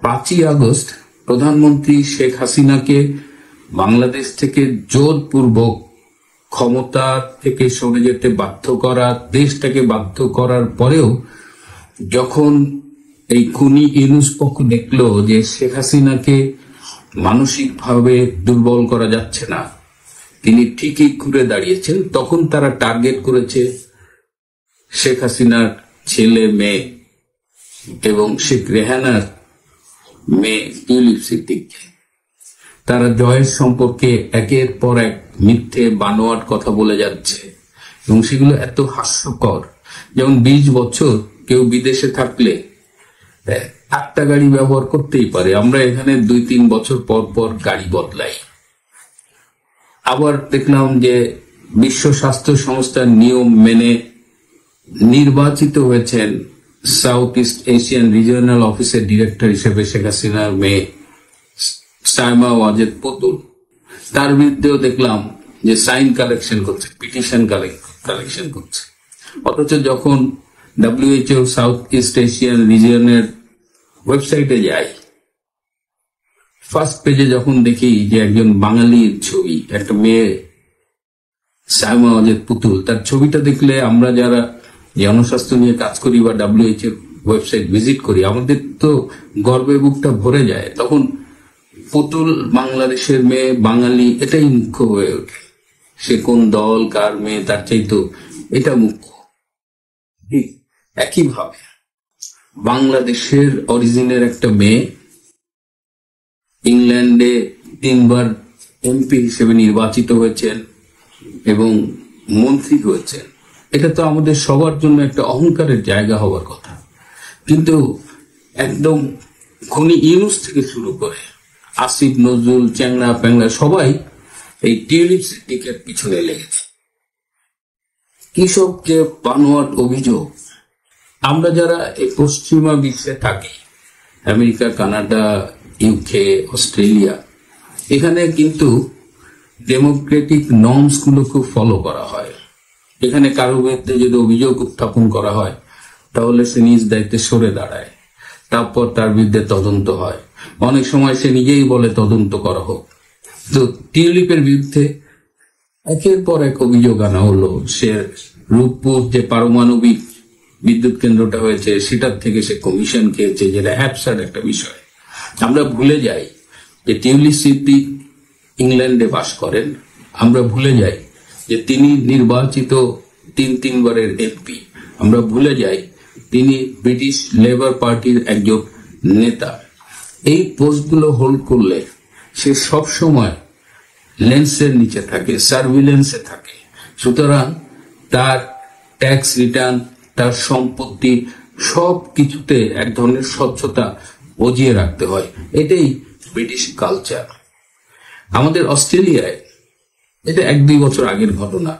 5 August প্রধানমন্ত্রী শেখ হাসিনাকে বাংলাদেশ থেকে জোরপূর্বক ক্ষমতা থেকে সরে যেতে বাধ্য করা, দেশটাকে বাধ্য করার পরেও যখন এই খুনি ইউনূস পক্ষ দেখলো যে শেখ হাসিনাকে মানসিকভাবে দুর্বল করা যাচ্ছে না, তিনি ঠিকই ঘুরে দাঁড়িয়েছেন, তখন তারা টার্গেট করেছে শেখ হাসিনার ছেলে মেয়ে এবং শেখ রেহানার মেয়ে টিউলিপ সিদ্দিককে। তারা জয়ের সম্পর্কে একের পর এক মিথ্যে বানোয়াট কথা বলে যাচ্ছে এবং সেগুলো এত হাস্যকর। যেমন 20 বছর কেউ বিদেশে থাকলে একটা গাড়ি ব্যবহার করতেই পারে, আমরা এখানে 2-3 বছর পর পর গাড়ি বদলাই। আবার দেখলাম যে বিশ্ব স্বাস্থ্য সংস্থার নিয়ম মেনে নির্বাচিত হয়েছেন সাউথ ইস্ট এশিয়ান রিজিওনাল অফিসের ডিরেক্টর হিসেবে শেখ হাসিনার মেয়ে সাইমা ওয়াজেদ পুতুল। তার বিরুদ্ধেও দেখলাম যে সাইন কালেকশন করছে, পিটিশন কালেকশন করছে। অথচ যখন WHO সাউথ ইস্ট এশিয়ান রিজিয়নের ওয়েবসাইটে যাই, ফার্স্ট পেজে যখন দেখি যে একজন বাঙালির ছবি, একটা মেয়ে সাইমা ওয়াজেদ পুতুল, তার ছবিটা দেখলে আমরা যারা জনস্বাস্থ্য নিয়ে কাজ করি বা WHO ওয়েবসাইট ভিজিট করি, আমাদের তো গর্বে বুকটা ভরে যায়। তখন পুতুল বাংলাদেশের মেয়ে, বাঙালি, এটাই মুখ্য হয়ে ওঠে। সে কোন দল, কার মেয়ে, তার চাইতো এটা মুখ্য। একইভাবে বাংলাদেশের অরিজিনের একটা মেয়ে ইংল্যান্ডে 3 বার MP হিসেবে নির্বাচিত হয়েছেন এবং মন্ত্রী হয়েছেন। এটা তো আমাদের সবার জন্য একটা অহংকারের জায়গা হওয়ার কথা, কিন্তু একদম খুনি ইউনূস থেকে শুরু করে আসিফ নজরুল, চ্যাংড়া প্যাংড়া সবাই এই টিউলিপ সিদ্দিকের পিছনে লেগেছে। কিসব যে বানোয়াট অভিযোগ। আমরা যারা এই পশ্চিমা বিশ্বে থাকি, আমেরিকা, কানাডা, UK, অস্ট্রেলিয়া, এখানে কিন্তু ডেমোক্রেটিক নর্মস গুলো খুব ফলো করা হয়। এখানে কারো বিরুদ্ধে যদি অভিযোগ উত্থাপন করা হয় তাহলে সে নিজ দায়িত্বে সরে দাঁড়ায়, তারপর তার বিরুদ্ধে তদন্ত হয়। অনেক সময় সে নিজেই বলে তদন্ত করা হোক। তো টিউলিপের বিরুদ্ধে একের পর এক অভিযোগ আনা হলো। সে রূপপুর যে পারমাণবিক বিদ্যুৎ কেন্দ্রটা হয়েছে সেটার থেকে সে কমিশন খেয়েছে, যেটা অ্যাবসার্ড একটা বিষয়। আমরা ভুলে যাই যে টিউলিপ সিদ্দিক ইংল্যান্ডে বাস করেন। আমরা ভুলে যাই যে তিনি নির্বাচিত 3 বারের MP। আমরা ভুলে যাই তিনি ব্রিটিশ লেবার পার্টির একজন নেতা। এই পোস্টগুলো হোল্ড করলে সে সব সময় লেন্সের নিচে থাকে, সার্ভিলেন্সে থাকে। সুতরাং তার ট্যাক্স রিটার্ন, তার সম্পত্তি, সব কিছুতে এক ধরনের স্বচ্ছতা বজিয়ে রাখতে হয়। এটাই ব্রিটিশ কালচার। আমাদের অস্ট্রেলিয়ায় এটা 1-2 বছর আগের ঘটনা।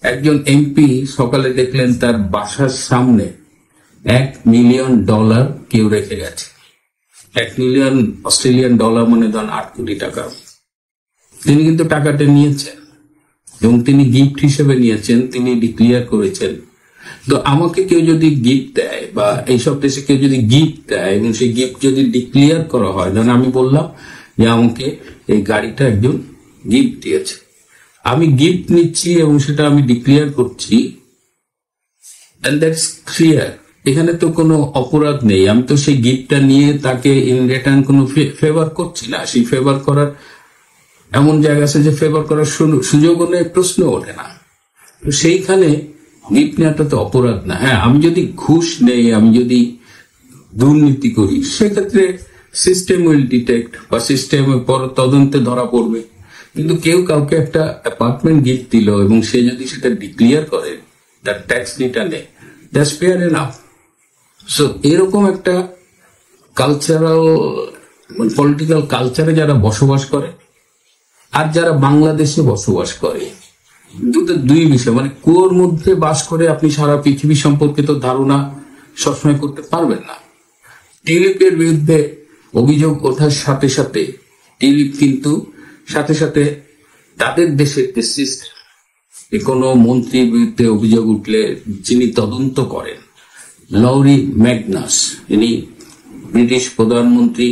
একজন MP সকালে দেখলেন তার বাসার সামনে $1 মিলিয়ন কেউ রেখে গেছে। $1 মিলিয়ন অস্ট্রেলিয়ান ডলার মানে ধরেন 8 কোটি টাকা। তিনি কিন্তু টাকাটা নিয়েছেন এবং তিনি গিফট হিসেবে নিয়েছেন, তিনি ডিক্লেয়ার করেছেন। তো আমাকে কেউ যদি গিফট দেয় বা এইসব দেশে কেউ যদি গিফট দেয় এবং সেই গিফট যদি ডিক্লেয়ার করা হয়, ধরেন আমি বললাম যে আমাকে এই গাড়িটা একজন গিফট দিয়েছে, আমি গিফট নিচ্ছি এবং সেটা আমি ডিক্লেয়ার করছি, এন্ড দ্যাটস ক্লিয়ার। এখানে তো কোনো অপরাধ নেই। আমি তো সেই গিফটটা নিয়ে তাকে ইন রিটার্ন কোনো ফেভার করছি না। সেই ফেভার করার এমন জায়গা আছে যে ফেভার করার সুযোগও নেই, প্রশ্ন ওঠে না। তো সেইখানে গিফট নেওয়াটা তো অপরাধ না। হ্যাঁ, আমি যদি ঘুষ নেই, আমি যদি দুর্নীতি করি, সেক্ষেত্রে সিস্টেম উইল ডিটেক্ট বা সিস্টেমের পর তদন্তে ধরা পড়বে। কিন্তু কেউ কাউকে একটা অ্যাপার্টমেন্ট গিফট দিল এবং সে যদি সেটা ডিক্লেয়ার করে তার ট্যাক্স রিটার্নে, দ্যাটস ফেয়ার এনাফ। সো এরকম একটা কালচারাল পলিটিক্যাল কালচারে যারা বসবাস করে আর যারা বাংলাদেশে বসবাস করে, দুই বিষয়, মানে কুয়োর মধ্যে বাস করে আপনি সারা পৃথিবী সম্পর্কে তো ধারণা সবসময় করতে পারবেন না। টিউলিপের বিরুদ্ধে অভিযোগ ওঠার সাথে সাথে টিউলিপ কিন্তু সাথে সাথে তাদের দেশের যে সিস্টেম, কোনো মন্ত্রীর বিরুদ্ধে অভিযোগ উঠলে যিনি তদন্ত করেন, লরি ম্যাগনাস, ইনি ব্রিটিশ প্রধানমন্ত্রী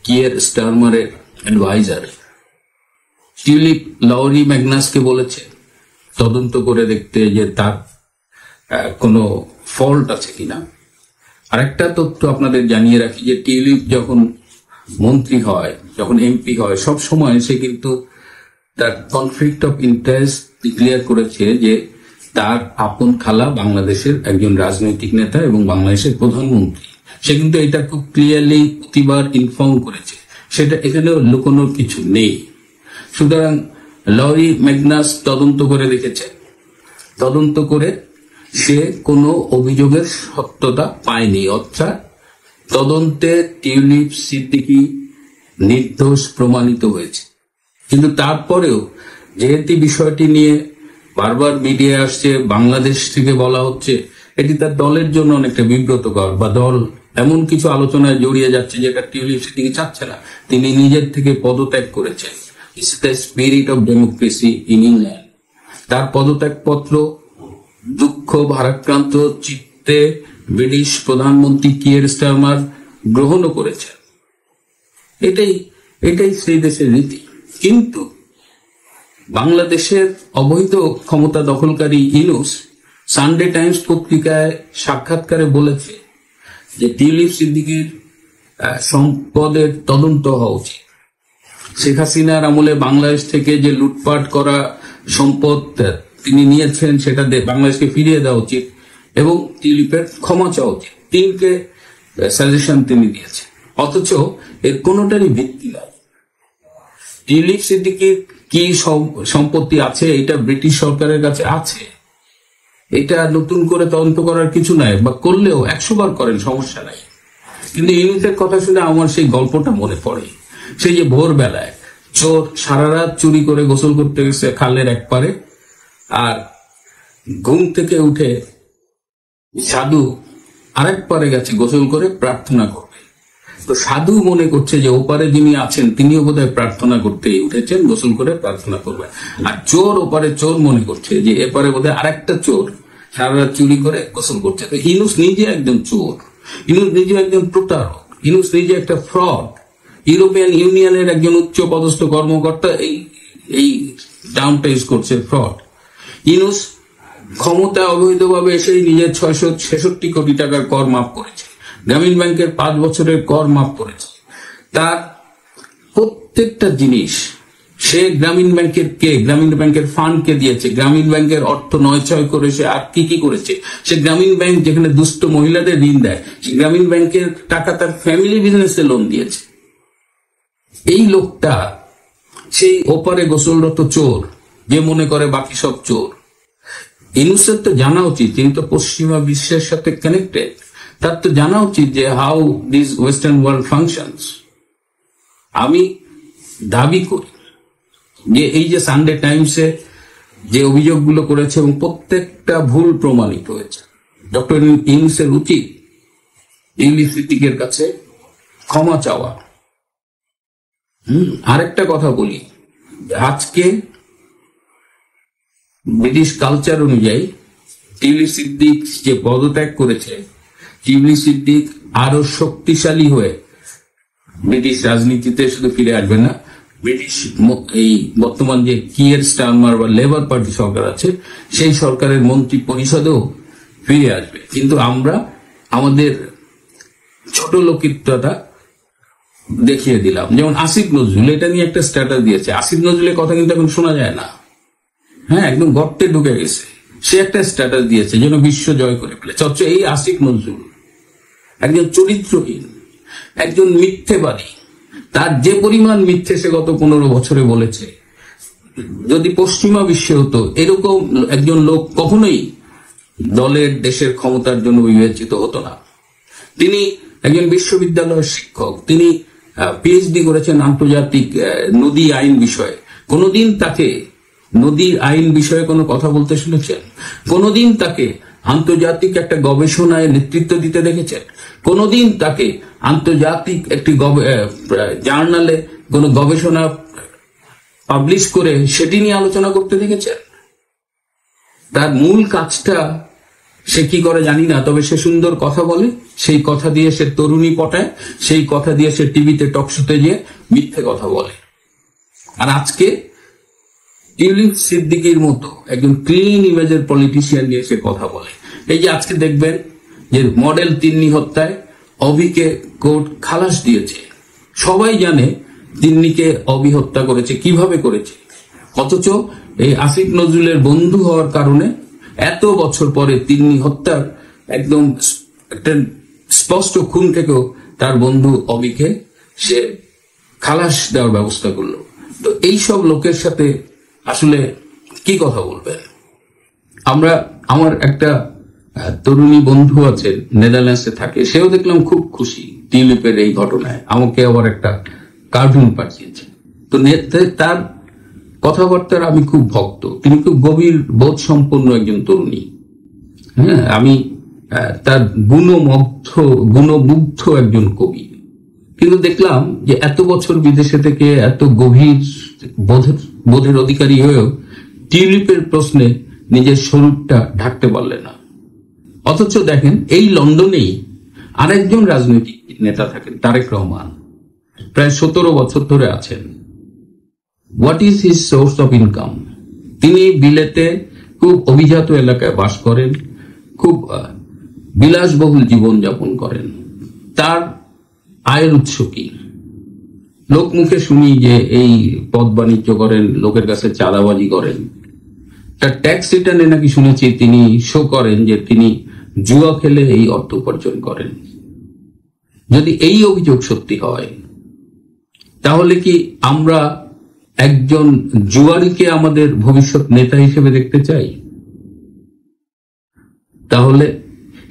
কিয়ার স্টারমারের অ্যাডভাইজার টিউলিপ লাউরি ম্যাগনাসকে বলেছে তদন্ত করে দেখতে যে তার কোনো ফল্ট আছে কিনা। আরেকটা তথ্য আপনাদের জানিয়ে রাখি যে টিউলিপ যখন মন্ত্রী হয়, যখন এমপি হয়, সব সময় সে কিন্তু তার কনফ্লিক্ট অফ ইন্টারেস্ট ডিক্লেয়ার করেছে যে তার আপন খালা বাংলাদেশের একজন রাজনৈতিক নেতা এবং বাংলাদেশের প্রধানমন্ত্রী। সে কিন্তু এটা খুব ক্লিয়ারলি প্রতিবার ইনফর্ম করেছে, সেটা এখানেও লুকোনোর কিছু নেই। সুতরাং লাউরি ম্যাগনাস তদন্ত করে দেখেছে, তদন্ত করে সে কোনো অভিযোগের সত্যতা পায়নি, অর্থাৎ তদন্তে টিউলিপ সিদ্দিকী নির্দোষ প্রমাণিত হয়েছে। কিন্তু তারপরেও যেহেতু বিষয়টি নিয়ে বারবার মিডিয়া আসছে, বাংলাদেশ থেকে বলা হচ্ছে, এটি তার দলের জন্য অনেকটা বিব্রতকর, বা দল এমন কিছু আলোচনায় জড়িয়ে যাচ্ছে যেটা টিউলিপ সিদ্দিকী চাচ্ছে না। তিনি নিজের থেকে পদত্যাগ করেছেন। It's the spirit of democracy in England. তার পদত্যাগপত্র দুঃখ ভারাক্রান্ত চিত্তে ব্রিটিশ প্রধানমন্ত্রী কিয়ার স্টারমার গ্রহণও করেছেন। এটাই সেই দেশের রীতি। কিন্তু বাংলাদেশের অবৈধ ক্ষমতা দখলকারী ইউনূস সানডে টাইমস পত্রিকায় সাক্ষাৎকারে বলেছে যে টিউলিপ সিদ্দিকীর সম্পদের তদন্ত হওয়া উচিত। শেখ হাসিনার আমলে বাংলাদেশ থেকে যে লুটপাট করা সম্পদ তিনি নিয়েছেন সেটা বাংলাদেশকে ফিরিয়ে দেওয়া উচিত এবং টিউলিপের ক্ষমা চাওয়া উচিত। তিনটে সাজেশন তিনি দিয়েছেন, অথচ এর কোনোটারই ভিত্তি নাই। টিউলিপ সিদ্দিকীর কি সম্পত্তি আছে এটা ব্রিটিশ সরকারের কাছে আছে, এটা নতুন করে তদন্ত করার কিছু নাই, বা করলেও 100 বার করেন, সমস্যা নাই। কিন্তু ইউনূসের কথা শুনে আমার সেই গল্পটা মনে পড়ে, সেই যে ভোরবেলায় চোর সারা রাত চুরি করে গোসল করতে গেছে খালের এক পারে, আর ঘুম থেকে উঠে সাধু আরেক পারে গেছে গোসল করে প্রার্থনা করবে। তো সাধু মনে করছে যে ওপারে যিনি আছেন তিনিও বোধহয় প্রার্থনা করতে উঠেছেন, গোসল করে প্রার্থনা করবে। আর চোর ওপারে চোর মনে করছে যে এপারে বোধহয় আরেকটা চোর সারা রাত চুরি করে গোসল করছে। তো ইউনূস নিজে একজন চোর, ইউনূস নিজে একজন প্রতারক, ইউনূস নিজে একটা ফ্রড। ইউরোপিয়ান ইউনিয়নের একজন উচ্চ পদস্থ কর্মকর্তা এই টার্মটা ইউজ করছে, ফ্রড। ইউনূস ক্ষমতা অবৈধভাবে এসেই নিজের 666 কোটি টাকার কর মাফ করেছে, গ্রামীণ ব্যাংকের 5 বছরের কর মাফ করেছে। তার প্রত্যেকটা জিনিস সে গ্রামীণ ব্যাংকের ফান্ডকে দিয়েছে, গ্রামীণ ব্যাংকের অর্থ নয় করে সে আর কি করেছে। সে গ্রামীণ ব্যাংক যেখানে দুস্থ মহিলাদের ঋণ দেয়, সে গ্রামীণ ব্যাংকের টাকা তার ফ্যামিলি বিজনেসে লোন দিয়েছে। এই লোকটা সেই ওপারে গোসলরত চোর যে মনে করে বাকি সব চোর। ইউনূসের তো জানা উচিত, তিনি তো পশ্চিমা বিশ্বের সাথে কানেক্টেড, তার তো জানা উচিত যে how this western world functions. আমি দাবি করি যে এই যে সানডে টাইমসে যে অভিযোগগুলো করেছে এবং প্রত্যেকটা ভুল প্রমাণিত হয়েছে, ডক্টর ইউনূসের উচিত টিউলিপ সিদ্দিকীর কাছে ক্ষমা চাওয়া। আরেকটা কথা বলি, আজকে ব্রিটিশ কালচার অনুযায়ী টিউলিপ সিদ্দিক যে পদত্যাগ করেছে, টিউলিপ সিদ্দিক আরো শক্তিশালী হয়ে ব্রিটিশ রাজনীতিতে শুধু ফিরে আসবে না, ব্রিটিশ এই বর্তমান যে কিয়ার স্টারমার বা লেবার পার্টি সরকার আছে সেই সরকারের মন্ত্রী পরিষদেও ফিরে আসবে। কিন্তু আমরা আমাদের ছোট লোকিত্বটা দেখিয়ে দিলাম। যেমন আসিফ নজরুল এটা নিয়ে একটা স্ট্যাটাস দিয়েছে, আসিফ নজরুলের কথা কিন্তু এখন শোনা যায় না, হ্যাঁ একদম গর্তে ঢুকে গেছে। সে একটা স্ট্যাটাস দিয়েছে যেন বিশ্ব জয় করে ফেলেছে। অথচ এই আসিফ নজরুল একজন চরিত্রহীন, একজন মিথ্যেবাদী। তার যে পরিমাণ মিথ্যে সে গত 15 বছরে বলেছে, যদি পশ্চিমা বিশ্বে হতো এরকম একজন লোক কখনোই দলের দেশের ক্ষমতার জন্য বিবেচিত হতো না। তিনি একজন বিশ্ববিদ্যালয়ের শিক্ষক, তিনি পিএইচডি করেছেন আন্তর্জাতিক নদী আইন বিষয়ে। কোনদিন তাকে নদীর আইন বিষয়ে কোনো কথা বলতে শুনেছেন? কোনদিন তাকে আন্তর্জাতিক একটা গবেষণায় নেতৃত্ব দিতে দেখেছেন? কোনদিন তাকে আন্তর্জাতিক একটি জার্নালে কোনো গবেষণা পাবলিশ করে সেটি নিয়ে আলোচনা করতে দেখেছেন? তার মূল কাজটা সে কি করে জানি না, তবে সে সুন্দর কথা বলে, সেই কথা দিয়ে সে তরুণী পটায়, সেই কথা দিয়ে সে টিভিতে টকশোতে গিয়ে মিথ্যে কথা বলে। আর আজকে টিউলিপ সিদ্দিকীর মতো একজন ক্লিন ইমেজের পলিটিশিয়ান নিয়ে সে কথা বলে। এই যে আজকে দেখবেন যে মডেল তিন্নি হত্যায় অভিকে কোর্ট খালাস দিয়েছে, সবাই জানে তিন্নিকে অভি হত্যা করেছে, কিভাবে করেছে। অথচ এই আসিফ নজরুলের বন্ধু হওয়ার কারণে এত বছর পরে তিন্নি হত্যার একদম একটা স্পষ্ট খুন থেকেও তার বন্ধু অভিকে সে খালাস দেওয়ার ব্যবস্থা করলো। তো এই সব লোকের সাথে আসলে কি কথা বলবেন? আমার একটা তরুণী বন্ধু আছেন, নেদারল্যান্ডসে থাকে, সেও দেখলাম খুব খুশি টিউলিপের এই ঘটনায়, আমাকে আবার একটা কার্টুন পাঠিয়েছে। তো তার কথাবার্তার আমি খুব ভক্ত, তিনি খুব গভীর বোধ সম্পন্ন একজন তরুণী। হ্যাঁ, আমি তার গুণমুগ্ধ একজন কবি। কিন্তু দেখলাম যে এত বছর বিদেশে থেকে এত গভীর বোধের অধিকারী হয়েও টিউলিপের প্রশ্নে নিজের স্বরূপটা ঢাকতে পারলে না। অথচ দেখেন, এই লন্ডনেই আরেকজন রাজনৈতিক নেতা থাকেন, তারেক রহমান, প্রায় 17 বছর ধরে আছেন। What is his source of income? তিনি বিলেতে খুব অভিজাত এলাকায় বাস করেন, খুব বিলাসবহুল জীবন যাপন করেন। তার আয়ের উৎস কি? লোক মুখে শুনি যে এই পদ বাণিজ্য করেন, লোকের কাছে চাঁদাবাজি করেন। তার ট্যাক্স রিটার্নে নাকি শুনেছি তিনি শো করেন যে তিনি জুয়া খেলে এই অর্থ উপার্জন করেন। যদি এই অভিযোগ সত্যি হয়, তাহলে কি আমরা একজন জুয়ারিকে আমাদের ভবিষ্যৎ নেতা হিসেবে দেখতে চাই? তাহলে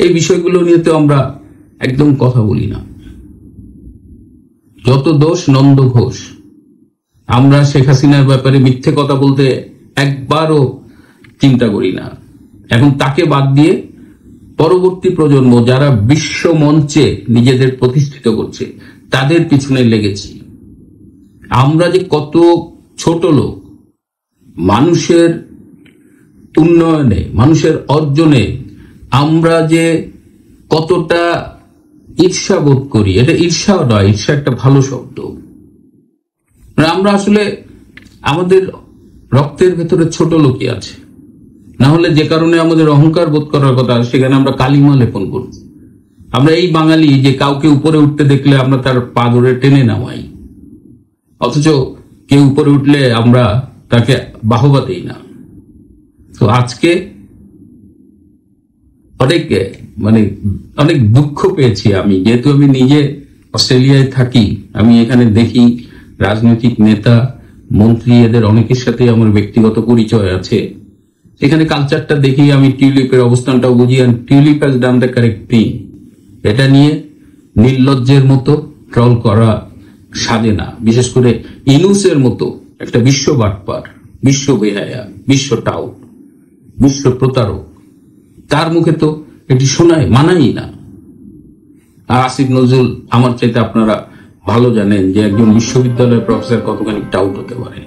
এই বিষয়গুলো নিয়ে তো আমরা একদম কথা বলি না। যত দোষ নন্দ ঘোষ, আমরা শেখ হাসিনার ব্যাপারে মিথ্যে কথা বলতে একবারও চিন্তা করি না। এখন তাকে বাদ দিয়ে পরবর্তী প্রজন্ম যারা বিশ্ব মঞ্চে নিজেদের প্রতিষ্ঠিত করছে, তাদের পিছনে লেগেছি। আমরা যে কত ছোট লোক, মানুষের উন্নয়নে, মানুষের অর্জনে আমরা যে কতটা ঈর্ষা বোধ করি, এটা ঈর্ষাও নয়, ঈর্ষা একটা ভালো শব্দ। আমরা আসলে আমাদের রক্তের ভেতরে ছোট লোকই আছে, না হলে যে কারণে আমাদের অহংকার বোধ করার কথা, সেখানে আমরা কালিমা লেপন করছি। আমরা এই বাঙালি যে কাউকে উপরে উঠতে দেখলে আমরা তার পা ধরে টেনে নামাই, অথচ কেউ উপরে উঠলে আমরা তাকে বাহবা দেই না। তো আজকে অনেক দুঃখ পেয়েছি আমি, যেহেতু আমি নিজে অস্ট্রেলিয়ায় থাকি, আমি এখানে দেখি রাজনৈতিক নেতা, মন্ত্রী, এদের অনেকের সাথে আমার ব্যক্তিগত পরিচয় আছে। এখানে কালচারটা দেখি, আমি টিউলিপের অবস্থানটাও বুঝি। Tulip has done the correct thing. এটা নিয়ে নির্লজ্জের মতো ট্রল করা সাজে না, বিশেষ করে ইনুসের মতো একটা বিশ্ব বাটপার, বিশ্ব বেহায়া, বিশ্ব টাউট, বিশ্ব প্রতারক, তার মুখে তো এটি শোনায় মানাই না। আর আসিফ নজরুল আমার চাইতে আপনারা ভালো জানেন যে একজন বিশ্ববিদ্যালয়ের প্রফেসর কতখানি টাউট হতে পারে।